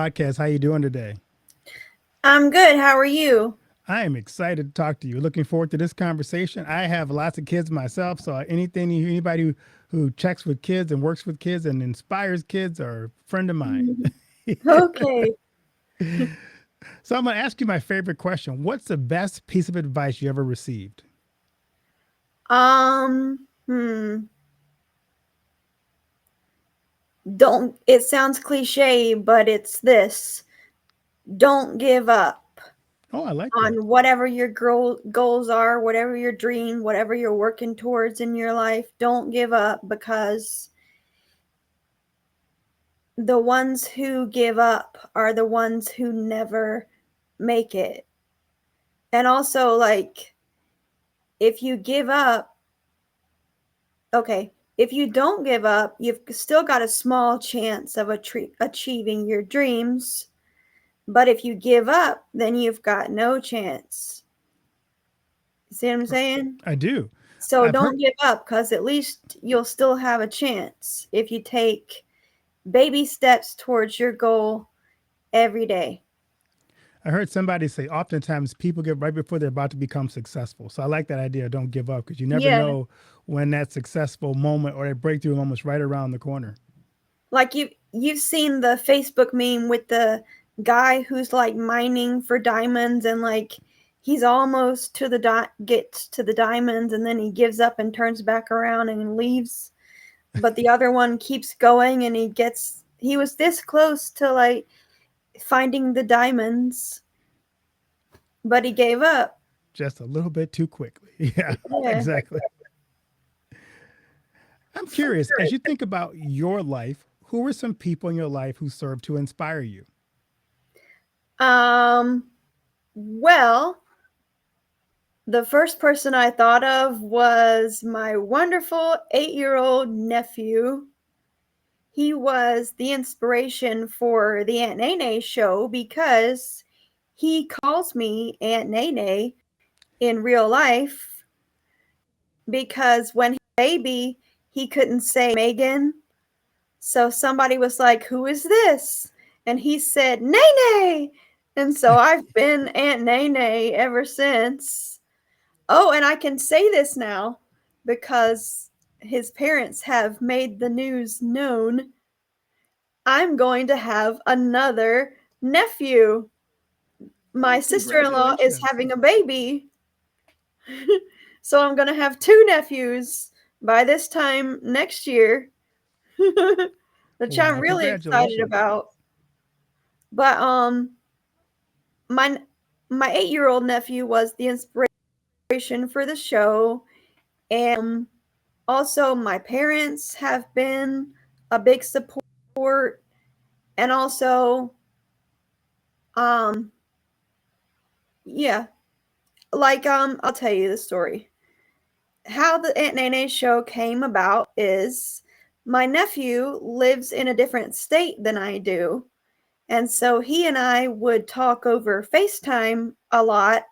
Podcast. How you doing today? I'm good. How are you? I am excited to talk to you. Looking forward to this conversation. I have lots of kids myself, so anybody who checks with kids and works with kids and inspires kids are a friend of mine. Mhm. Okay. So I'm going to ask you my favorite question. What's the best piece of advice you ever received? Um, hmm. Don't, it sounds cliche, but it's this. Don't give up Oh, I like that. on whatever your goals are, whatever your dream, whatever you're working towards in your life. Don't give up because the ones who give up are the ones who never make it. And also, like, if you give up, okay, if you don't give up, you've still got a small chance of achieving your dreams. But if you give up, then you've got no chance. See what I'm saying? I do. So I've heard don't give up because at least you'll still have a chance if you take baby steps towards your goal every day. I heard somebody say oftentimes people get right before they're about to become successful. So I like that idea. Don't give up because you never Yeah. know when that successful moment or that breakthrough moment's right around the corner. Like you've seen the Facebook meme with the guy who's like mining for diamonds and like he's almost to the gets to the diamonds and then he gives up and turns back around and leaves. But the other one keeps going and he was this close to like finding the diamonds, but he gave up. Just a little bit too quickly. Yeah, Yeah. exactly. I'm curious, as you think about your life, who were some people in your life who served to inspire you? Um well, the first person I thought of was my wonderful 8-year-old nephew. He was the inspiration for the Aunt Nene Show because he calls me Aunt Nene in real life because when he was a baby, he couldn't say Megan. So somebody was like, "Who is this?" And he said, "Nene." And so I've been Aunt Nene ever since. Oh, and I can say this now because his parents have made the news known. I'm going to have another nephew. My Oh, sister in law is congratulations. having a baby. So I'm going to have two nephews by this time next year, which I'm Wow, really excited congratulations. about. But my my 8-year-old nephew was the inspiration for the show, and also my parents have been a big support, and also um yeah, like I'll tell you the story. How the Aunt Nene Show came about is my nephew lives in a different state than I do. And so he and I would talk over FaceTime a lot.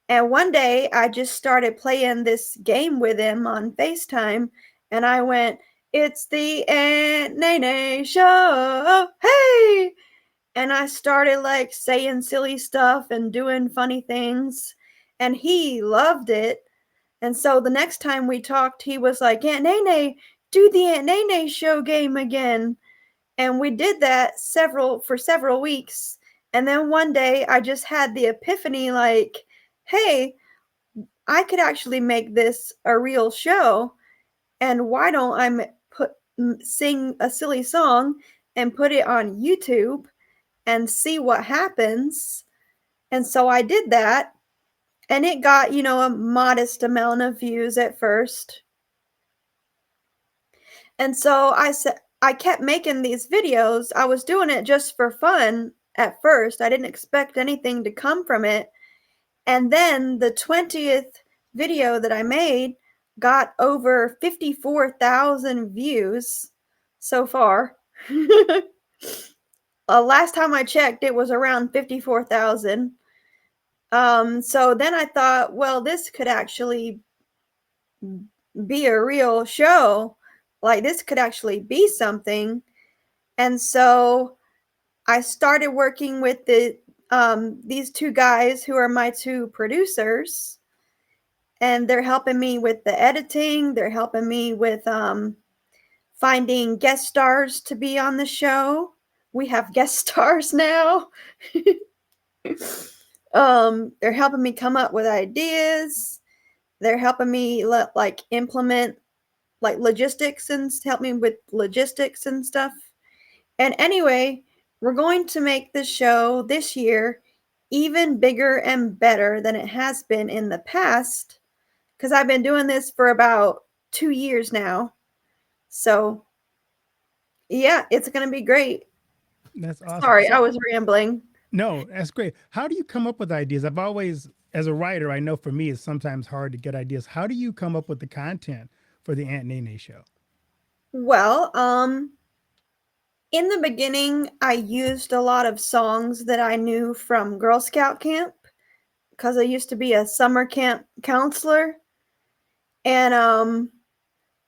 And one day I just started playing this game with him on FaceTime. And I went, "It's the Aunt Nene Show. Hey!" And I started like saying silly stuff and doing funny things. And he loved it. And so the next time we talked, he was like, "Aunt Nene, do the Aunt Nene Show game again." And we did that several weeks. And then one day I just had the epiphany like, "Hey, I could actually make this a real show. And why don't I put sing a silly song and put it on YouTube and see what happens?" And so I did that, and it got, a modest amount of views at first. And so I said I kept making these videos. I was doing it just for fun at first. I didn't expect anything to come from it. And then the 20th video that I made got over 54,000 views so far. Last time I checked, it was around 54,000. So then I thought, well, this could actually be a real show. Like, this could actually be something. And so I started working with these two guys who are my two producers, and they're helping me with the editing. They're helping me with finding guest stars to be on the show. We have guest stars now. They're helping me come up with ideas. They're helping me like implement like logistics and help me with logistics and stuff. And anyway, we're going to make the show this year even bigger and better than it has been in the past, because I've been doing this for about 2 years now. So yeah, it's going to be great. That's awesome. Sorry, I So was rambling. no, that's great. How do you come up with ideas? I've always, as a writer, I know for me it's sometimes hard to get ideas. How do you come up with the content for the Aunt Nene Show? Well, in the beginning, I used a lot of songs that I knew from Girl Scout camp because I used to be a summer camp counselor. And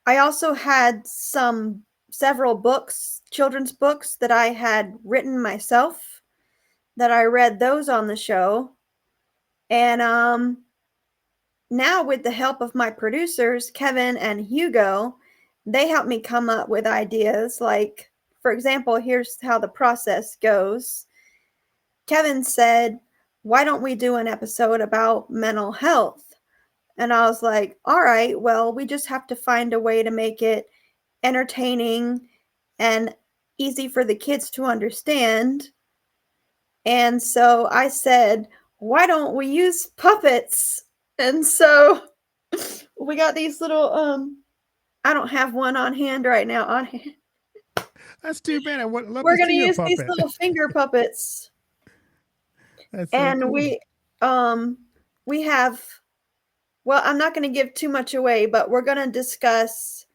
I also had several books, children's books that I had written myself that I read those on the show. And now with the help of my producers, Kevin and Hugo, they help me come up with ideas. Like, for example, here's how the process goes. Kevin said, "Why don't we do an episode about mental health?" And I was like, "All right, well, we just have to find a way to make it entertaining and easy for the kids to understand." And so I said, "Why don't we use puppets?" And so we got these little I don't have one on hand right now on hand. That's too bad. I would love We're to going to see your use these puppet. little finger puppets. That's so And cool. we have, well, I'm not going to give too much away, but we're going to discuss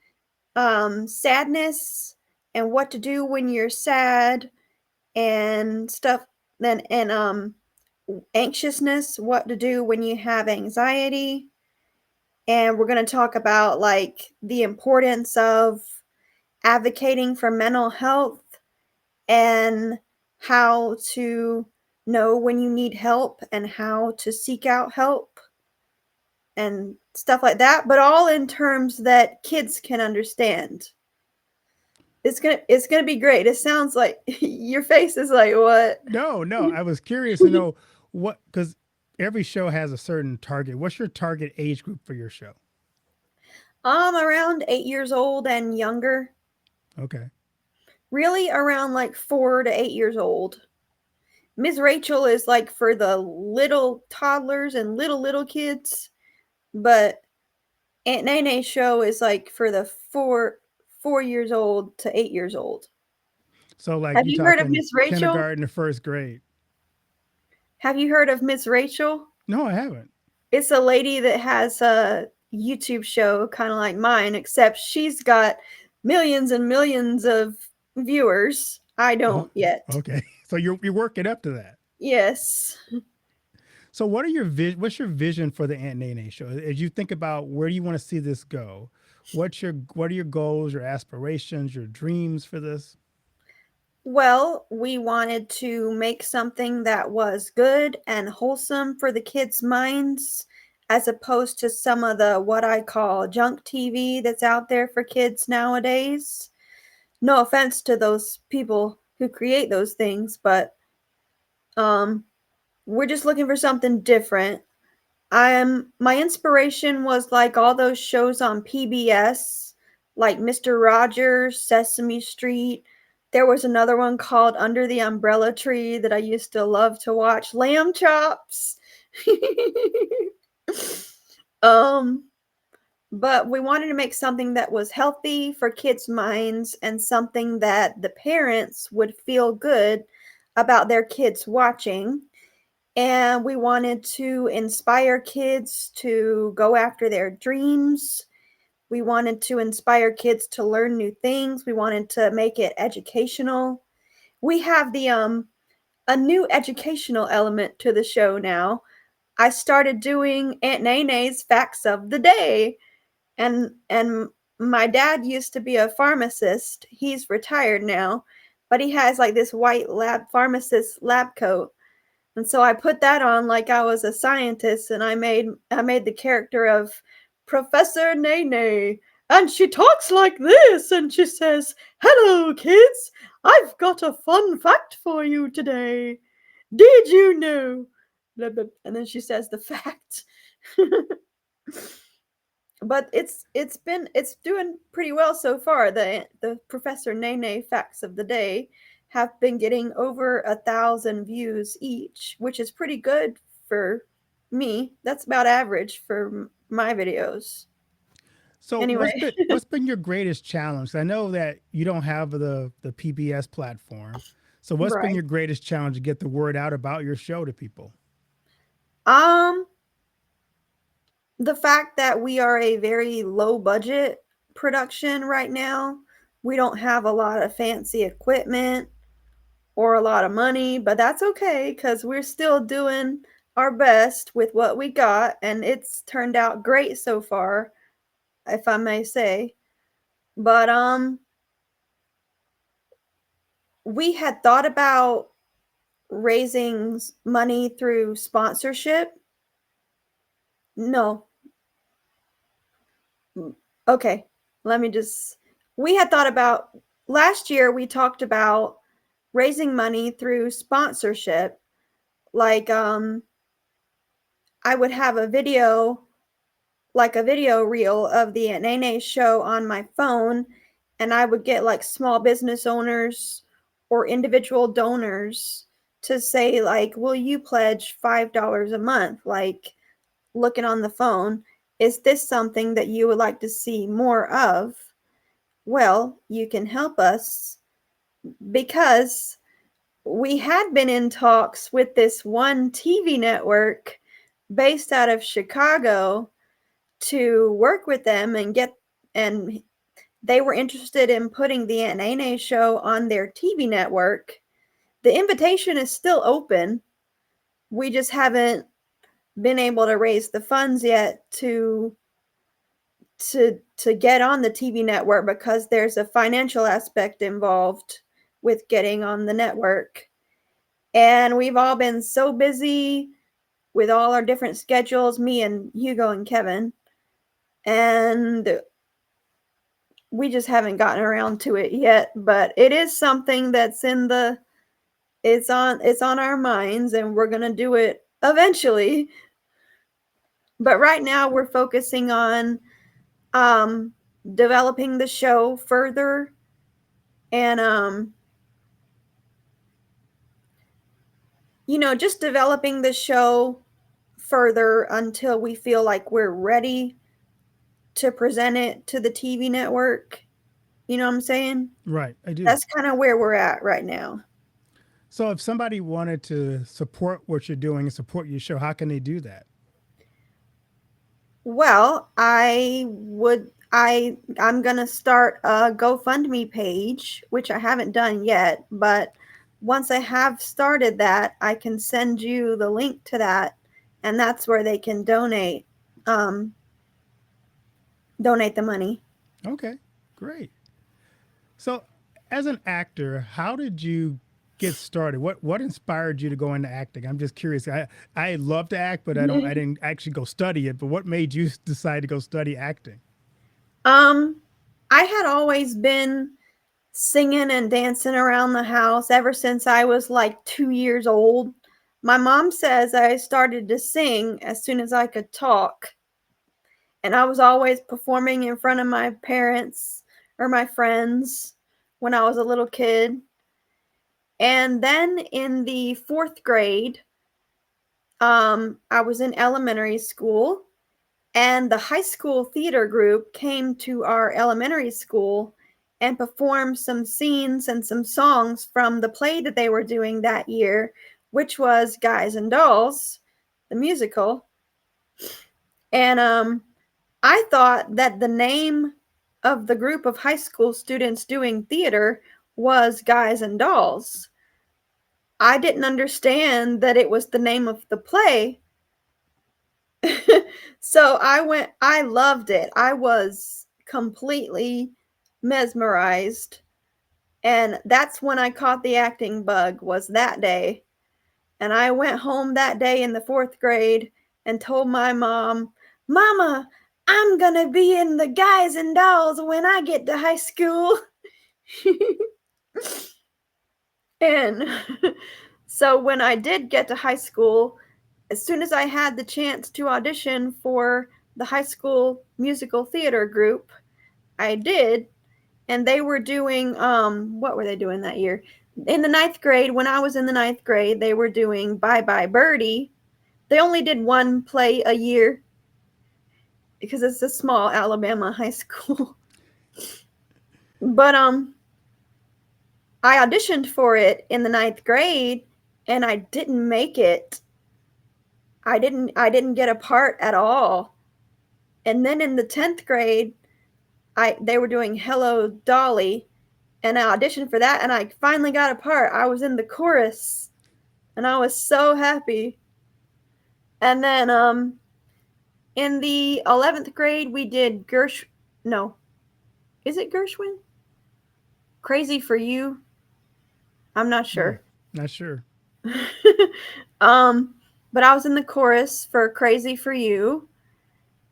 sadness and what to do when you're sad and stuff, then and anxiousness, what to do when you have anxiety. And we're going to talk about like the importance of advocating for mental health and how to know when you need help and how to seek out help and stuff like that, but all in terms that kids can understand. It's gonna be great. It sounds like your face is like what? No, no. I was curious to know what, because every show has a certain target. What's your target age group for your show? Around 8 years old and younger. Okay. Really around like 4 to 8 years old. Miss Rachel is like for the little toddlers and little kids, but Aunt Nene Show is like for the 4 years old to 8 years old. So, like, Have you you heard of talking Miss Rachel? kindergarten to first grade? Have you heard of Miss Rachel? No, I haven't. It's a lady that has a YouTube show kind of like mine, except she's got millions and millions of viewers. I Oh, don't yet. okay. So you're working up to that. Yes. So what are your what's your vision for the Aunt Nene Show? As you think about where do you want to see this go? What are your goals, your aspirations, your dreams for this? Well, we wanted to make something that was good and wholesome for the kids' minds, as opposed to some of the what I call junk TV that's out there for kids nowadays. No offense to those people who create those things, but um we're just looking for something different. My inspiration was like all those shows on PBS, like Mr. Rogers, Sesame Street. There was another one called Under the Umbrella Tree that I used to love to watch. Lamb Chops. um, but we wanted to make something that was healthy for kids' minds and something that the parents would feel good about their kids watching. And we wanted to inspire kids to go after their dreams. We wanted to inspire kids to learn new things. We wanted to make it educational. We have the a new educational element to the show now. I started doing Aunt Nene's facts of the day. And my dad used to be a pharmacist. He's retired now, but he has like this white lab pharmacist lab coat. And so I put that on like I was a scientist, and I made the character of Professor Nene. And she talks like this, and she says, "Hello, kids. I've got a fun fact for you today. Did you know?" And then she says the fact. But it's doing pretty well so far. The Professor Nene facts of the day have been getting over 1,000 views each, which is pretty good for me. That's about average for my videos. So Anyway, what's been your greatest challenge? I know that you don't have the PBS platform. So what's been right. your greatest challenge to get the word out about your show to people? Um, the fact that we are a very low budget production right now. We don't have a lot of fancy equipment or a lot of money, but that's okay because we're still doing our best with what we got, and it's turned out great so far, if I may say. But we had thought about raising money through sponsorship. No, okay. Let me just. We had thought about last year. We talked about raising money through sponsorship, like I would have a video, like a video reel of the Aunt Nene Show on my phone, and I would get like small business owners or individual donors to say like, "Will you pledge $5 a month?" Like looking on the phone, "Is this something that you would like to see more of? Well, you can help us," because we had been in talks with this one TV network based out of Chicago to work with them and they were interested in putting the Aunt Nene Show on their TV network. The invitation is still open. We just haven't been able to raise the funds yet to get on the TV network because there's a financial aspect involved with getting on the network. And we've all been so busy with all our different schedules, me and Hugo and Kevin. And we just haven't gotten around to it yet, but it is something that's in the it's on our minds, and we're going to do it eventually. But right now we're focusing on um developing the show further, and just developing the show further until we feel like we're ready to present it to the TV network. You know what I'm saying? Right, I do. That's kind of where we're at right now. So if somebody wanted to support what you're doing and support your show, how can they do that? Well, I'm going to start a GoFundMe page, which I haven't done yet, but once I have started that, I can send you the link to that, and that's where they can um donate the money. Okay, great. So as an actor, how did you get started? What inspired you to go into acting? I'm just curious. I love to act, but I didn't actually go study it. But what made you decide to go study acting? um I had always been singing and dancing around the house ever since I was like 2 years old. My mom says I started to sing as soon as I could talk, and I was always performing in front of my parents or my friends when I was a little kid. And then in the 4th grade, I was in elementary school, and the high school theater group came to our elementary school and performed some scenes and some songs from the play that they were doing that year, which was Guys and Dolls, the musical. And I thought that the name of the group of high school students doing theater was Guys and Dolls. I didn't understand that it was the name of the play. So I loved it. I was completely mesmerized. And that's when I caught the acting bug, was that day. And I went home that day in the 4th grade and told my mom, "Mama, I'm gonna be in the Guys and Dolls when I get to high school." And so when I did get to high school, as soon as I had the chance to audition for the high school musical theater group, I did. And they were doing, what were they doing that year? In the 9th grade, when I was in the 9th grade, they were doing Bye Bye Birdie. They only did one play a year because it's a small Alabama high school. But I auditioned for it in the 9th grade and I didn't make it. I didn't get a part at all. And then in the 10th grade, they were doing Hello Dolly, and I auditioned for that and I finally got a part. I was in the chorus and I was so happy. And then in the 11th grade we did no. Is it Gershwin? Crazy for You? I'm not Hmm, sure. not sure. um but I was in the chorus for Crazy for You.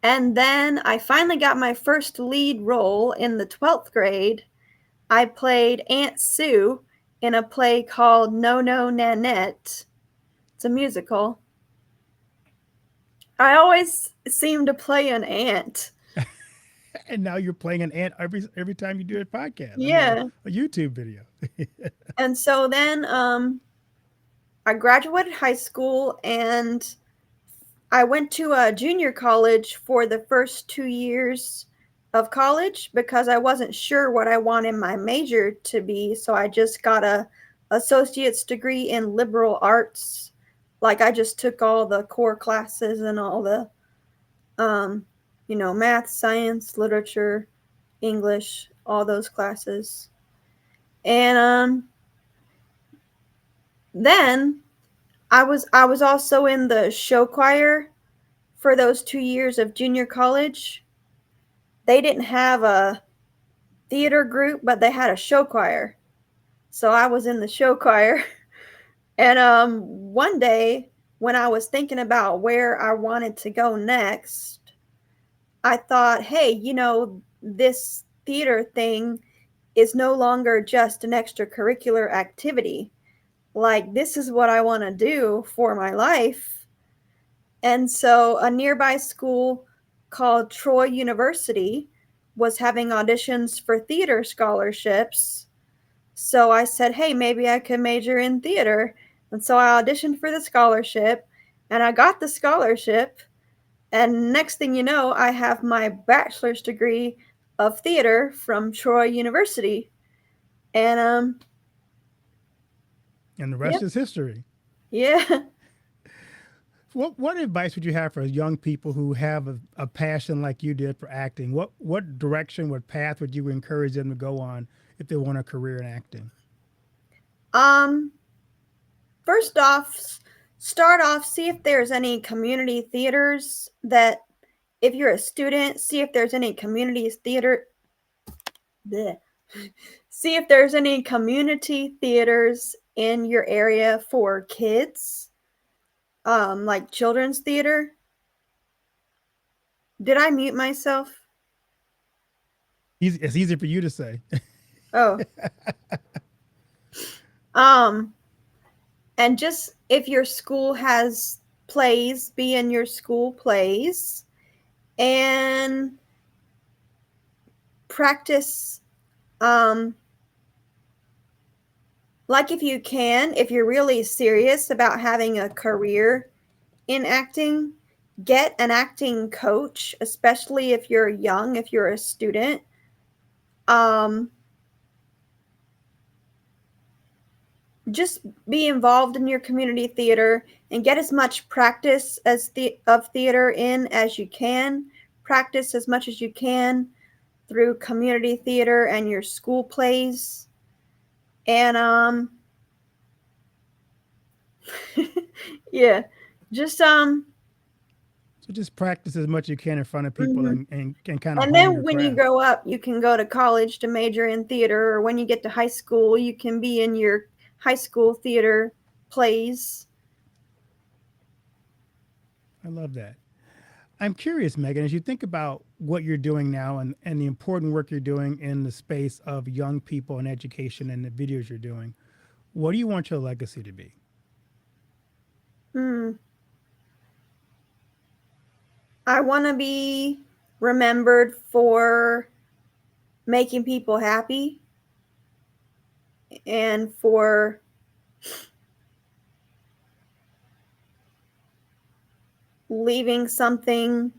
And then I finally got my first lead role in the 12th grade. I played Aunt Sue in a play called No No Nanette. It's a musical. I always seem to play an aunt. And now you're playing an ant every time you do a podcast. I mean, Yeah. a YouTube video. And so then I graduated high school and I went to a junior college for the first 2 years of college because I wasn't sure what I wanted my major to be. So I just got a associate's degree in liberal arts. Like I just took all the core classes and all the um, math, science, literature, English, all those classes. And then I was also in the show choir for those 2 years of junior college. They didn't have a theater group, but they had a show choir. So I was in the show choir. And one day when I was thinking about where I wanted to go next, I thought, hey, this theater thing is no longer just an extracurricular activity. Like, this is what I want to do for my life. And so a nearby school called Troy University was having auditions for theater scholarships. So I said, hey, maybe I could major in theater. And so I auditioned for the scholarship and I got the scholarship. And next thing you know, I have my bachelor's degree of theater from Troy University. And And the rest yep, is history. yeah. What advice would you have for young people who have a passion like you did for acting? What direction, what path would you encourage them to go on if they want a career in acting? Um, First off, start off, see if there's any community theaters that, if you're a student, see if there's any community theater. Bleh. See if there's any community theaters in your area for kids, like children's theater. Did I mute myself? It's easy for you to say. Oh, um, and just if your school has plays, be in your school plays and practice. Like if you can, if you're really serious about having a career in acting, get an acting coach, especially if you're young, if you're a student. Um, just be involved in your community theater and get as much practice of theater in as you can. Practice as much as you can through community theater and your school plays. And yeah, just So just practice as much as you can in front of people Mhm. and kind of And hone then your when you craft. grow up, you can go to college to major in theater, or when you get to high school, you can be in your high school theater plays. I love that. I'm curious, Megan, as you think about what you're doing now and the important work you're doing in the space of young people and education and the videos you're doing, what do you want your legacy to be? Hmm. I want to be remembered for making people happy and for leaving something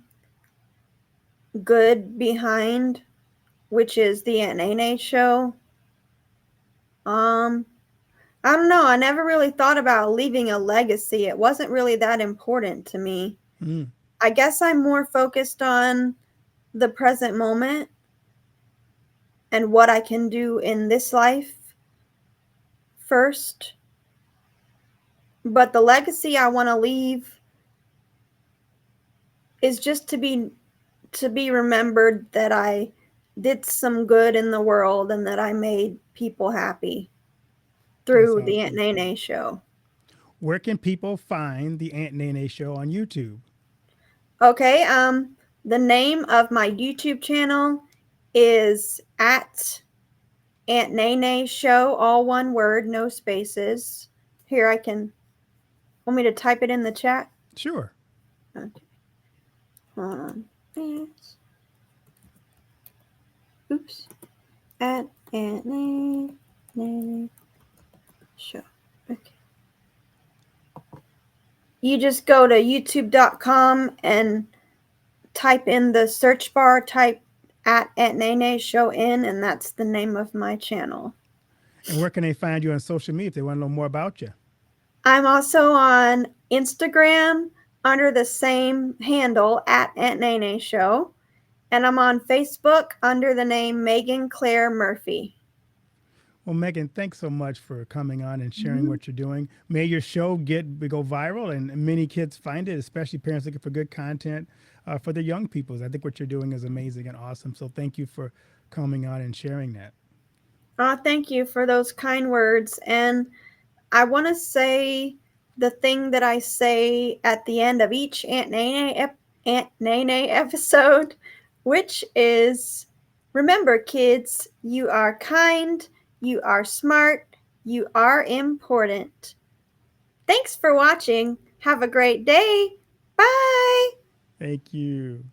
good behind, which is the Aunt Nene Show. Um, I don't know. I never really thought about leaving a legacy. It wasn't really that important to me. Mm, I guess I'm more focused on the present moment and what I can do in this life first. But the legacy I want to leave is just to be remembered that I did some good in the world and that I made people happy that's through the Aunt awesome. Nene Show. Where can people find the Aunt Nene Show on YouTube? Okay, the name of my YouTube channel is at Aunt Nene Show, all one word, no spaces. Here, I can. Want me to type it in the chat? Sure. Okay. Hold on. Oops. At Aunt Nene Show. Okay. You just go to youtube.com and type in the search bar, type at Aunt Nene Show in, and that's the name of my channel. And where can they find you on social media if they want to know more about you? I'm also on Instagram under the same handle at Aunt Nene Show, and I'm on Facebook under the name Megan Claire Murphy. Well, Megan, thanks so much for coming on and sharing Mhm. what you're doing. May your show go viral and many kids find it, especially parents looking for good content for their young people. I think what you're doing is amazing and awesome. So thank you for coming on and sharing that. Thank you for those kind words. And I want to say the thing that I say at the end of each Aunt Nene episode, which is remember, kids, you are kind, you are smart, you are important. Thanks for watching. Have a great day. Bye. Thank you.